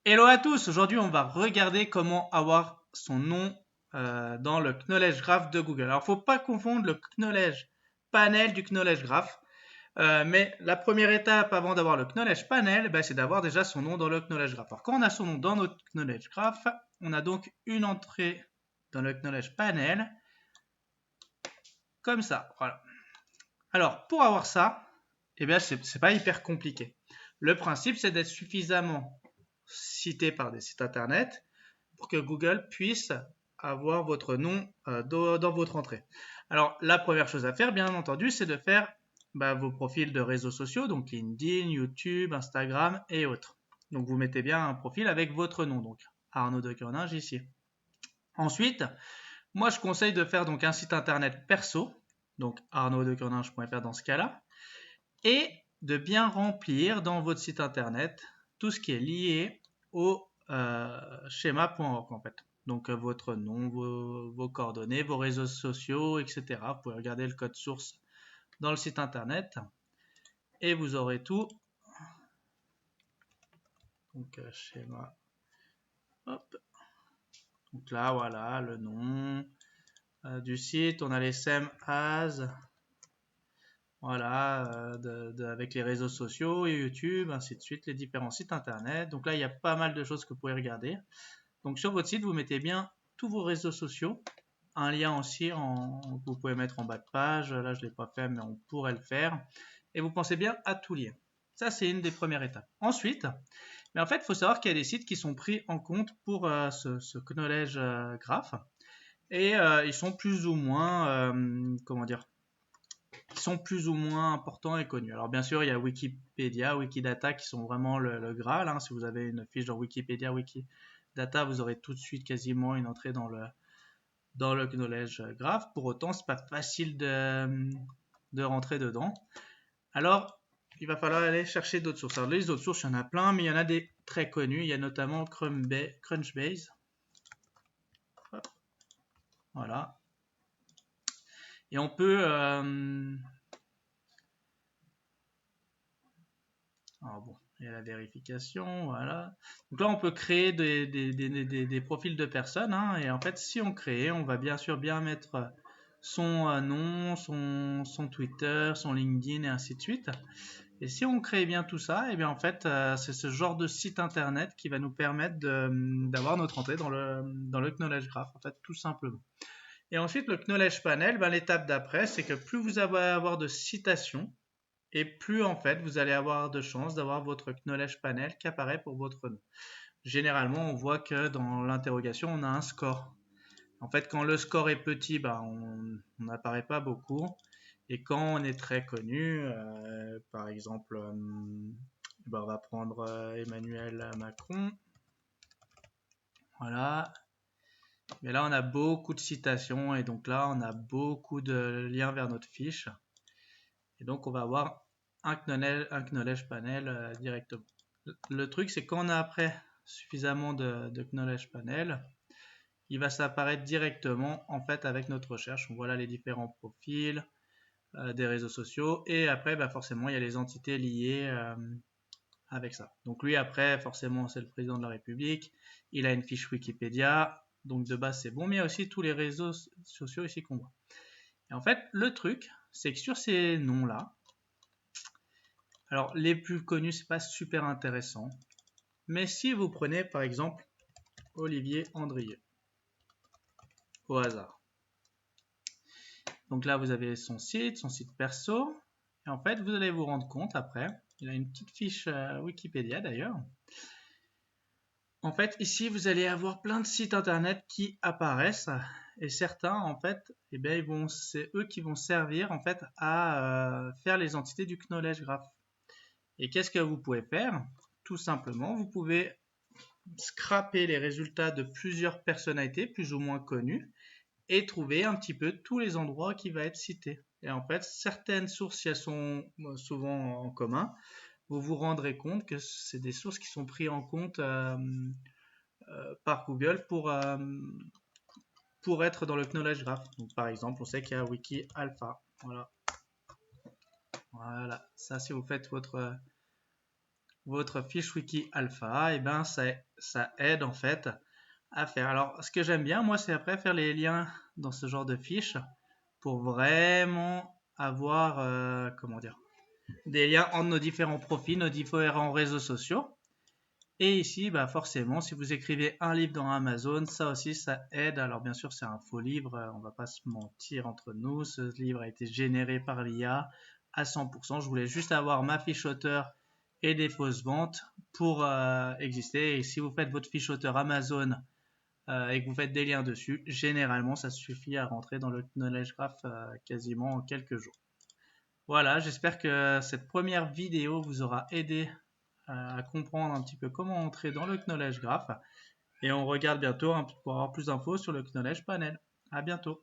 Hello à tous, aujourd'hui on va regarder comment avoir son nom dans le Knowledge Graph de Google. Alors faut pas confondre le Knowledge Panel du Knowledge Graph, mais la première étape avant d'avoir le Knowledge Panel, ben, c'est d'avoir déjà son nom dans le Knowledge Graph. Alors quand on a son nom dans notre Knowledge Graph, on a donc une entrée dans le Knowledge Panel, comme ça, voilà. Alors pour avoir ça, eh bien c'est pas hyper compliqué. Le principe c'est d'être suffisamment cité par des sites internet pour que Google puisse avoir votre nom dans votre entrée. Alors, la première chose à faire, bien entendu, c'est de faire vos profils de réseaux sociaux, donc LinkedIn, YouTube, Instagram et autres. Donc, vous mettez bien un profil avec votre nom, donc Arnaud de Corninge ici. Ensuite, moi, je conseille de faire donc un site internet perso, donc arnauddecorninge.fr dans ce cas-là, et de bien remplir dans votre site internet tout ce qui est lié au schéma.org en fait. Donc votre nom, vos coordonnées, vos réseaux sociaux, etc. Vous pouvez regarder le code source dans le site internet et vous aurez tout. Donc schéma. Hop. Donc là, voilà, le nom du site. On a les same as. Voilà, avec les réseaux sociaux, YouTube, ainsi de suite, les différents sites internet. Donc là, il y a pas mal de choses que vous pouvez regarder. Donc sur votre site, vous mettez bien tous vos réseaux sociaux. Un lien aussi, vous pouvez mettre en bas de page. Là, je ne l'ai pas fait, mais on pourrait le faire. Et vous pensez bien à tout lien. Ça, c'est une des premières étapes. Ensuite, mais en fait, il faut savoir qu'il y a des sites qui sont pris en compte pour ce Knowledge Graph. Et ils sont plus ou moins, comment dire, ils sont plus ou moins importants et connus. Alors bien sûr, il y a Wikipédia, Wikidata qui sont vraiment le Graal. Hein. Si vous avez une fiche dans Wikipédia, Wikidata, vous aurez tout de suite quasiment une entrée dans le Knowledge Graph. Pour autant, c'est pas facile de rentrer dedans. Alors, il va falloir aller chercher d'autres sources. Alors les autres sources, il y en a plein, mais il y en a des très connues. Il y a notamment Crunchbase. Hop, voilà. Et on peut... alors bon, il y a la vérification, voilà. Donc là, on peut créer des profils de personnes. Hein, et en fait, si on crée, on va bien sûr bien mettre son nom, son Twitter, son LinkedIn et ainsi de suite. Et si on crée bien tout ça, et bien en fait, c'est ce genre de site internet qui va nous permettre d'avoir notre entrée dans le Knowledge Graph, en fait, tout simplement. Et ensuite, le Knowledge Panel, l'étape d'après, c'est que plus vous allez avoir de citations, et plus en fait vous allez avoir de chances d'avoir votre Knowledge Panel qui apparaît pour votre nom. Généralement, on voit que dans l'interrogation, on a un score. En fait, quand le score est petit, on n'apparaît pas beaucoup. Et quand on est très connu, par exemple, on va prendre Emmanuel Macron. Voilà. Mais là, on a beaucoup de citations et donc là, on a beaucoup de liens vers notre fiche. Et donc, on va avoir un knowledge panel directement. Le truc, c'est quand on a après suffisamment de knowledge panel, il va s'apparaître directement en fait avec notre recherche. On voit là les différents profils des réseaux sociaux et après, forcément, il y a les entités liées avec ça. Donc lui, après, forcément, c'est le président de la République. Il a une fiche Wikipédia. Donc de base, c'est bon. Mais il y a aussi tous les réseaux sociaux ici qu'on voit. Et en fait, le truc, c'est que sur ces noms-là, alors les plus connus, c'est pas super intéressant. Mais si vous prenez par exemple Olivier Andrieux, au hasard. Donc là, vous avez son site perso. Et en fait, vous allez vous rendre compte après, il a une petite fiche Wikipédia d'ailleurs. En fait, ici, vous allez avoir plein de sites internet qui apparaissent et certains, en fait, c'est eux qui vont servir en fait à faire les entités du Knowledge Graph. Et qu'est-ce que vous pouvez faire? Tout simplement, vous pouvez scraper les résultats de plusieurs personnalités plus ou moins connues et trouver un petit peu tous les endroits qui vont être cités. Et en fait, certaines sources, si elles sont souvent en commun, vous vous rendrez compte que c'est des sources qui sont prises en compte par Google pour être dans le Knowledge Graph. Donc, par exemple, on sait qu'il y a Wiki Alpha. Voilà. Ça, si vous faites votre fiche Wiki Alpha, et ça aide en fait à faire. Alors, ce que j'aime bien, moi, c'est après faire les liens dans ce genre de fiches pour vraiment avoir, comment dire, des liens entre nos différents profils, nos différents réseaux sociaux. Et ici, bah forcément, si vous écrivez un livre dans Amazon, ça aussi, ça aide. Alors bien sûr, c'est un faux livre, on va pas se mentir entre nous. Ce livre a été généré par l'IA à 100%. Je voulais juste avoir ma fiche auteur et des fausses ventes pour exister. Et si vous faites votre fiche auteur Amazon et que vous faites des liens dessus, généralement, ça suffit à rentrer dans le Knowledge Graph quasiment en quelques jours. Voilà, j'espère que cette première vidéo vous aura aidé à comprendre un petit peu comment entrer dans le Knowledge Graph. Et on regarde bientôt pour avoir plus d'infos sur le Knowledge Panel. À bientôt.